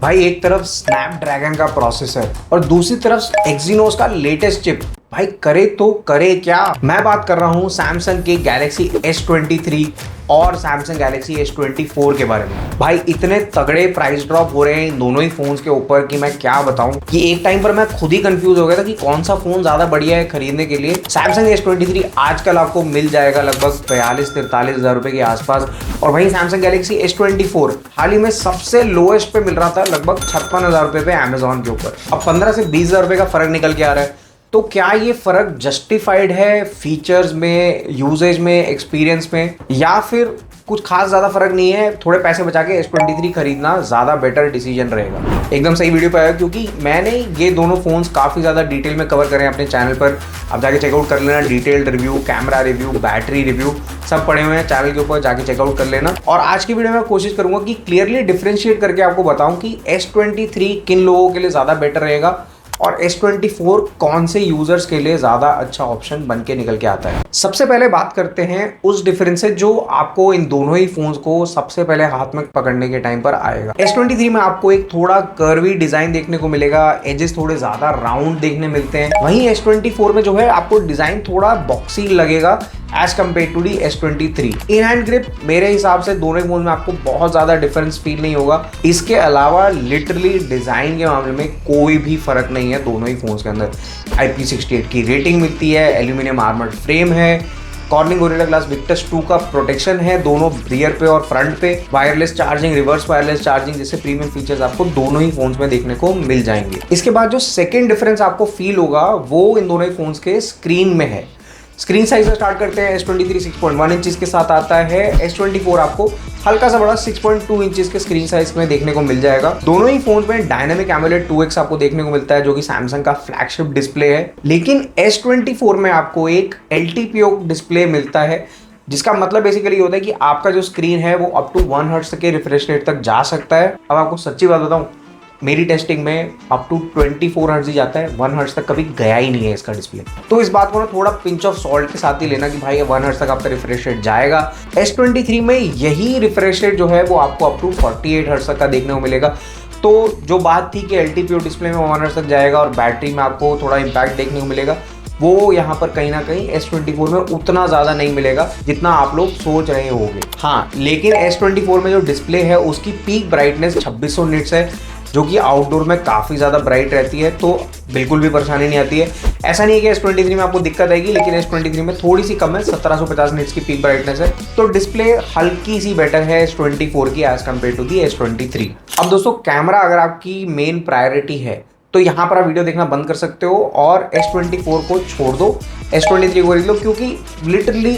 भाई एक तरफ स्नैपड्रैगन का प्रोसेसर और दूसरी तरफ एक्सिनोस का लेटेस्ट चिप। भाई करे तो करे क्या। मैं बात कर रहा हूं सैमसंग के गैलेक्सी S23 और सैमसंग गैलेक्सी S24 के बारे में। भाई इतने तगड़े प्राइस ड्रॉप हो रहे हैं इन दोनों ही फोन्स के ऊपर कि मैं क्या बताऊं कि एक टाइम पर मैं खुद ही कंफ्यूज हो गया था कि कौन सा फोन ज्यादा बढ़िया है खरीदने के लिए। सैमसंग S23 आजकल आपको मिल जाएगा लगभग 42-43 हजार रुपए के आसपास, और वहीं सैमसंग गैलेक्सी S24 हाल ही में सबसे लोएस्ट पे मिल रहा था लगभग 56 हजार रुपए पे अमेजोन के ऊपर। अब 15 से 20 हजार रुपए का फर्क निकल के आ रहा है। तो क्या ये फर्क जस्टिफाइड है फीचर्स में, यूजेज में, एक्सपीरियंस में, या फिर कुछ खास ज्यादा फर्क नहीं है? थोड़े पैसे बचा के S23 खरीदना ज्यादा बेटर डिसीजन रहेगा। एकदम सही वीडियो पे आया क्योंकि मैंने ये दोनों फोन्स काफी ज्यादा डिटेल में कवर करे हैं अपने चैनल पर। आप जाके चेकआउट कर लेना, detailed review, camera review, battery review सब पड़े हुए हैं चैनल के ऊपर, जाके चेकआउट कर लेना। और आज की वीडियो में कोशिश करूंगा कि क्लियरली डिफरेंशिएट करके आपको बताऊं कि S23 किन लोगों के लिए ज्यादा बेटर रहेगा और S24 कौन से यूजर्स के लिए ज्यादा अच्छा ऑप्शन बन के निकल के आता है। सबसे पहले बात करते हैं उस डिफरेंस से जो आपको इन दोनों ही फोन्स को सबसे पहले हाथ में पकड़ने के टाइम पर आएगा। S23 में आपको एक थोड़ा कर्वी डिजाइन देखने को मिलेगा, एजेस थोड़े ज्यादा राउंड देखने मिलते हैं। वहीं S24 में जो है आपको डिजाइन थोड़ा बॉक्सी लगेगा as compared to the S23। In hand grip मेरे हिसाब से दोनों ही फोन में आपको बहुत ज्यादा डिफरेंस फील नहीं होगा। इसके अलावा लिटरली डिजाइन के मामले में कोई भी फर्क नहीं है दोनों ही फोन्स के अंदर। IP68 की रेटिंग मिलती है, एल्यूमिनियम आर्मर्ड फ्रेम है, कॉर्निंग गोरिल्ला ग्लास विक्टस 2 का प्रोटेक्शन है दोनों रियर पे और फ्रंट पे, wireless charging, reverse wireless charging जैसे प्रीमियम फीचर्स आपको दोनों ही फोन्स में देखने को मिल जाएंगे। इसके बाद जो सेकंड डिफरेंस आपको फील होगा वो इन दोनों ही फोन्स के स्क्रीन में है। स्क्रीन साइज से स्टार्ट करते हैं। S23 6.1 इंचेस के साथ आता है, S24 आपको हल्का सा बड़ा 6.2 इंचेस के स्क्रीन साइज में देखने को मिल जाएगा। दोनों ही फोन में डायनामिक एमोलेड 2X आपको देखने को मिलता है जो कि सैमसंग का फ्लैगशिप डिस्प्ले है। लेकिन S24 में आपको एक LTPO डिस्प्ले मिलता है, जिसका मतलब बेसिकली होता है कि आपका जो स्क्रीन है वो अप टू 1 हर्ट्ज के रिफ्रेश रेट तक जा सकता है। अब आपको सच्ची बात बताऊं, मेरी टेस्टिंग में अप टू 24 हर्ट्ज ही जाता है, 1 हर्ट्ज तक कभी गया ही नहीं है इसका डिस्प्ले। तो इस बात को ना थोड़ा पिंच ऑफ सॉल्ट के साथ ही लेना कि भाई 1 हर्ट्ज तक आपका रिफ्रेश रेट जाएगा। S23 में यही रिफ्रेश रेट जो है वो आपको अप टू 48 हर्ट्ज तक का देखने को मिलेगा। तो जो बात थी कि LTPO डिस्प्ले में 1 हर्ट्ज तक जाएगा और बैटरी में आपको थोड़ा इम्पैक्ट देखने को मिलेगा, वो यहाँ पर कहीं ना कहीं S24 में उतना ज़्यादा नहीं मिलेगा जितना आप लोग सोच रहे होंगे। हाँ, लेकिन S24 में जो डिस्प्ले है उसकी पीक ब्राइटनेस 2600 निट्स है, जो कि आउटडोर में काफ़ी ज़्यादा ब्राइट रहती है, तो बिल्कुल भी परेशानी नहीं आती है। ऐसा नहीं है कि S23 में आपको दिक्कत आएगी, लेकिन S23 में थोड़ी सी कम है, 1750 निट्स की पीक ब्राइटनेस है, तो डिस्प्ले हल्की सी बेटर है S24 की as compared to the S23। अब दोस्तों, कैमरा अगर आपकी मेन प्रायोरिटी है तो यहाँ पर आप वीडियो देखना बंद कर सकते हो और S24 को छोड़ दो, S23 को खरीद लो, क्योंकि लिटरली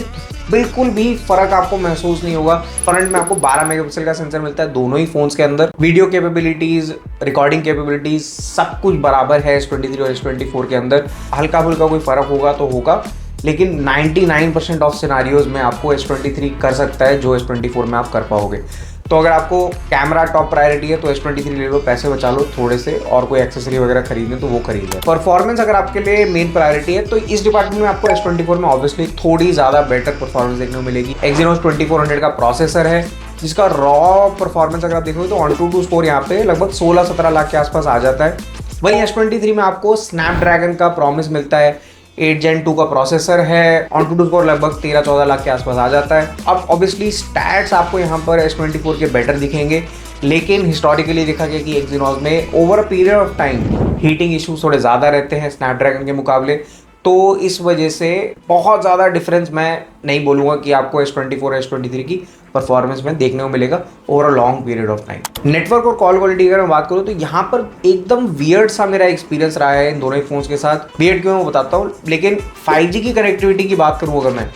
बिल्कुल भी फर्क आपको महसूस नहीं होगा। फ्रंट में आपको 12 मेगापिक्सल का सेंसर मिलता है दोनों ही फोन्स के अंदर। वीडियो कैपेबिलिटीज, रिकॉर्डिंग कैपेबिलिटीज सब कुछ बराबर है S23 और S24 के अंदर। हल्का फुल्का कोई फर्क होगा तो होगा, लेकिन 99% ऑफ सिनारियोज में आपको S23 कर सकता है जो S24 में आप कर पाओगे। तो अगर आपको कैमरा टॉप प्रायोरिटी है तो S23 ले लो, पैसे बचा लो थोड़े से, और कोई एक्सेसरी वगैरह खरीदने तो वो खरीद लो। परफॉर्मेंस अगर आपके लिए मेन प्रायोरिटी है तो इस डिपार्टमेंट में आपको S24 में ऑब्वियसली थोड़ी ज़्यादा बेटर परफॉर्मेंस देखने को मिलेगी। Exynos 2400 का प्रोसेसर है, जिसका रॉ परफॉर्मेंस अगर आप देखोगे तो AnTuTu स्कोर यहाँ पे लगभग 16-17 लाख के आसपास आ जाता है। वहीं S23 में आपको स्नैपड्रैगन का प्रॉमिस मिलता है, 8 Gen 2 का प्रोसेसर है, AnTuTu स्कोर लगभग 13-14 लाख के आसपास आ जाता है। अब ऑब्वियसली स्टैट्स आपको यहाँ पर S24 के बेटर दिखेंगे, लेकिन हिस्टोरिकली देखा गया कि Exynos में over a period of time heating issues थोड़े ज़्यादा रहते हैं स्नैपड्रैगन के मुकाबले। तो इस वजह से बहुत ज़्यादा डिफरेंस मैं नहीं बोलूँगा कि आपको S24 और S23 की परफॉर्मेंस में देखने को मिलेगा over a long period of time. Network और कॉल क्वालिटी अगर मैं बात करूँ तो यहाँ पर एकदम वियर्ड सा मेरा एक्सपीरियंस रहा है इन दोनों ही फोन्स के साथ। वियर्ड क्यों मैं बताता हूँ, लेकिन 5G की कनेक्टिविटी की बात करूँ अगर मैं,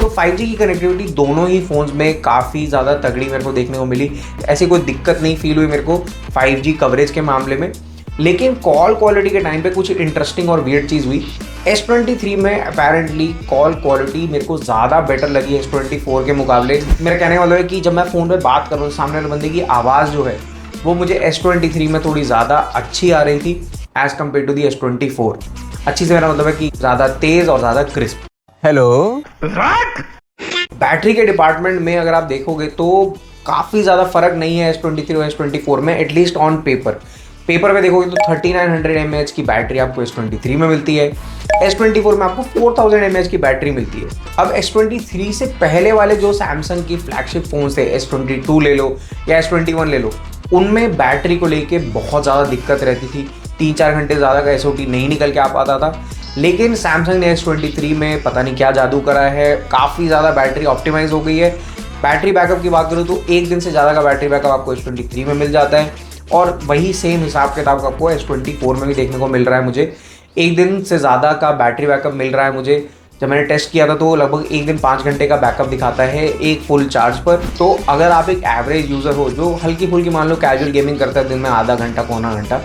तो 5G की कनेक्टिविटी दोनों ही फोन्स में काफ़ी ज़्यादा तगड़ी मेरे को देखने को मिली। ऐसी कोई दिक्कत नहीं फील हुई मेरे को 5G कवरेज के मामले में। लेकिन कॉल क्वालिटी के टाइम पे कुछ इंटरेस्टिंग और वियर्ड चीज़ हुई। S23 में अपेरेंटली कॉल क्वालिटी मेरे को ज़्यादा बेटर लगी S24 के मुकाबले। मेरा कहने का मतलब है कि जब मैं फ़ोन पे बात कर रहा हूँ, सामने वाले बंदे की आवाज़ जो है वो मुझे S23 में थोड़ी ज़्यादा अच्छी आ रही थी as compare to the S24। अच्छी से मेरा मतलब है कि ज़्यादा तेज़ और ज़्यादा क्रिस्प। हेलो, बैटरी के डिपार्टमेंट में अगर आप देखोगे तो काफ़ी ज़्यादा फर्क नहीं है S23 और S24 में, एटलीस्ट ऑन पेपर। पेपर में देखोगे तो 3900 mAh की बैटरी आपको S23 में मिलती है, S24 में आपको 4000 mAh की बैटरी मिलती है। अब S23 से पहले वाले जो सैमसंग की फ्लैगशिप फ़ोन थे, S22 ले लो या S21 ले लो, उनमें बैटरी को लेके बहुत ज़्यादा दिक्कत रहती थी, 3-4 घंटे ज़्यादा का SOT नहीं निकल के आ पाता था। लेकिन सैमसंग ने S23 में पता नहीं क्या जादू करा है, काफ़ी ज़्यादा बैटरी ऑप्टिमाइज़ हो गई है। बैटरी बैकअप की बात करूँ तो 1 दिन से ज़्यादा का बैटरी बैकअप आपको S23 में मिल जाता है, और वही सेम हिसाब किताब आपको S24 में भी देखने को मिल रहा है। मुझे 1 दिन से ज़्यादा का बैटरी बैकअप मिल रहा है। मुझे जब मैंने टेस्ट किया था तो लगभग 1 दिन 5 घंटे का बैकअप दिखाता है एक फुल चार्ज पर। तो अगर आप एक एवरेज यूज़र हो जो हल्की फुल्की मान लो कैजुअल गेमिंग करता है दिन में आधा घंटा पौना घंटा,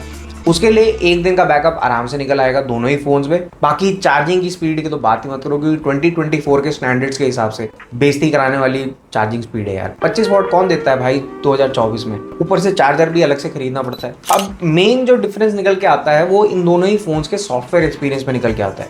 उसके लिए 1 दिन का बैकअप आराम से निकल आएगा दोनों ही फोन्स में। बाकी चार्जिंग की स्पीड की तो बात ही मत करो, क्योंकि 2024 के स्टैंडर्ड्स के हिसाब से बेइज्जती कराने वाली चार्जिंग स्पीड है यार। 25 वॉट कौन देता है भाई 2024 में, ऊपर से चार्जर भी अलग से खरीदना पड़ता है। अब मेन जो डिफरेंस निकल के आता है वो इन दोनों ही फोन्स के सॉफ्टवेयर एक्सपीरियंस में निकल के आता है।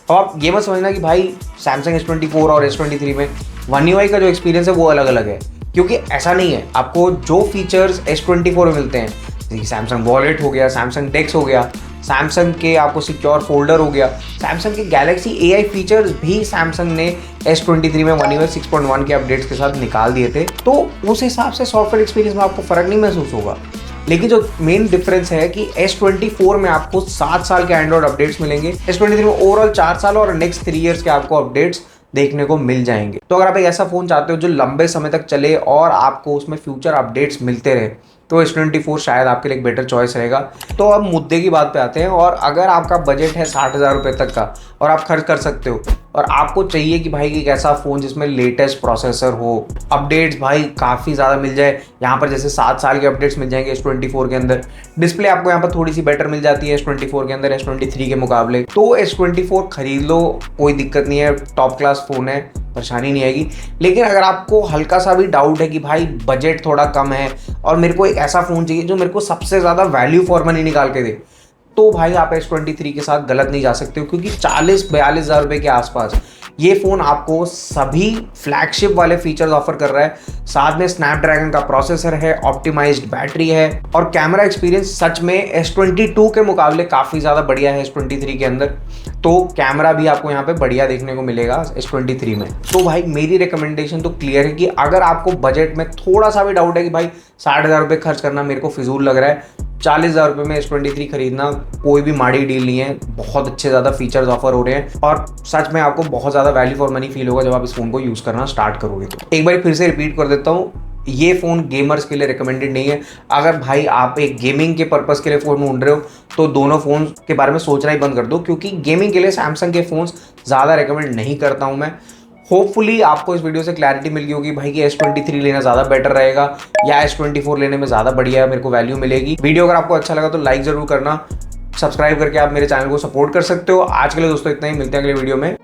अब आप ये मत समझना कि भाई सैमसंग S24 और S23 में One UI का जो एक्सपीरियंस है वो अलग अलग है, क्योंकि ऐसा नहीं है। आपको जो फीचर्स S24 में मिलते हैं, जैसे सैमसंग वॉलेट हो गया, सैमसंग डेस्क हो गया, सैमसंग के आपको सिक्योर फोल्डर हो गया, सैमसंग के गैलेक्सी AI फीचर्स भी सैमसंग ने S23 में One UI 6.1 के अपडेट्स के साथ निकाल दिए थे। तो उस हिसाब से सॉफ्टवेयर एक्सपीरियंस में आपको फ़र्क नहीं महसूस होगा। लेकिन जो मेन डिफरेंस है कि S24 में आपको 7 साल के एंड्रॉइड अपडेट्स मिलेंगे, S23 में ओवरऑल 4 साल और नेक्स्ट 3 ईयर्स के आपको अपडेट्स देखने को मिल जाएंगे। तो अगर आप एक ऐसा फ़ोन चाहते हो जो लंबे समय तक चले और आपको उसमें फ्यूचर अपडेट्स मिलते रहे, तो S24 शायद आपके लिए एक बेटर चॉइस रहेगा। तो अब मुद्दे की बात पे आते हैं, और अगर आपका बजट है 60,000 रुपये तक का और आप खर्च कर सकते हो, और आपको चाहिए कि भाई एक ऐसा फ़ोन जिसमें लेटेस्ट प्रोसेसर हो, अपडेट्स भाई काफ़ी ज़्यादा मिल जाए, यहाँ पर जैसे 7 साल के अपडेट्स मिल जाएंगे S24 के अंदर, डिस्प्ले आपको यहाँ पर थोड़ी सी बेटर मिल जाती है S24 के अंदर S23 के मुकाबले, तो S24 खरीद लो, कोई दिक्कत नहीं है, टॉप क्लास फ़ोन है, परेशानी नहीं आएगी। लेकिन अगर आपको हल्का सा भी डाउट है कि भाई बजट थोड़ा कम है और मेरे को एक ऐसा फ़ोन चाहिए जो मेरे को सबसे ज़्यादा वैल्यू फॉर मनी निकाल के दे, तो भाई आप S23 के साथ गलत नहीं जा सकते हो, क्योंकि 40-42 हज़ार रुपये के आसपास ये फ़ोन आपको सभी फ्लैगशिप वाले फीचर्स ऑफर कर रहा है। साथ में स्नैपड्रैगन का प्रोसेसर है, ऑप्टिमाइज्ड बैटरी है, और कैमरा एक्सपीरियंस सच में S22 के मुकाबले काफ़ी ज़्यादा बढ़िया है S23 के अंदर। तो कैमरा भी आपको यहाँ पे बढ़िया देखने को मिलेगा S23 में। तो भाई मेरी रिकमेंडेशन तो क्लियर है कि अगर आपको बजट में थोड़ा सा भी डाउट है कि भाई 60,000 रुपये खर्च करना मेरे को फिजूल लग रहा है, 40,000 रुपये में S23 खरीदना कोई भी माड़ी डील नहीं है। बहुत अच्छे ज़्यादा फीचर्स ऑफर हो रहे हैं, और सच में आपको बहुत ज़्यादा वैल्यू फॉर मनी फील होगा जब आप इस फ़ोन को यूज़ करना स्टार्ट करोगे। तो एक बार फिर से रिपीट कर देता हूँ, ये फ़ोन गेमर्स के लिए रिकमेंडेड नहीं है। अगर भाई आप एक गेमिंग के पर्पस के लिए फ़ोन ढूंढ रहे हो तो दोनों फ़ोन के बारे में सोचना ही बंद कर दो, क्योंकि गेमिंग के लिए सैमसंग के फ़ोन्स ज़्यादा रिकमेंड नहीं करता हूँ मैं। होपफुली आपको इस वीडियो से क्लैरिटी मिल गई होगी भाई कि S23 लेना ज़्यादा बेटर रहेगा या S24 लेने में ज़्यादा बढ़िया मेरे को वैल्यू मिलेगी। वीडियो अगर आपको अच्छा लगा तो लाइक ज़रूर करना, सब्सक्राइब करके आप मेरे चैनल को सपोर्ट कर सकते हो। आज के लिए दोस्तों इतना ही, मिलते हैं अगले वीडियो में।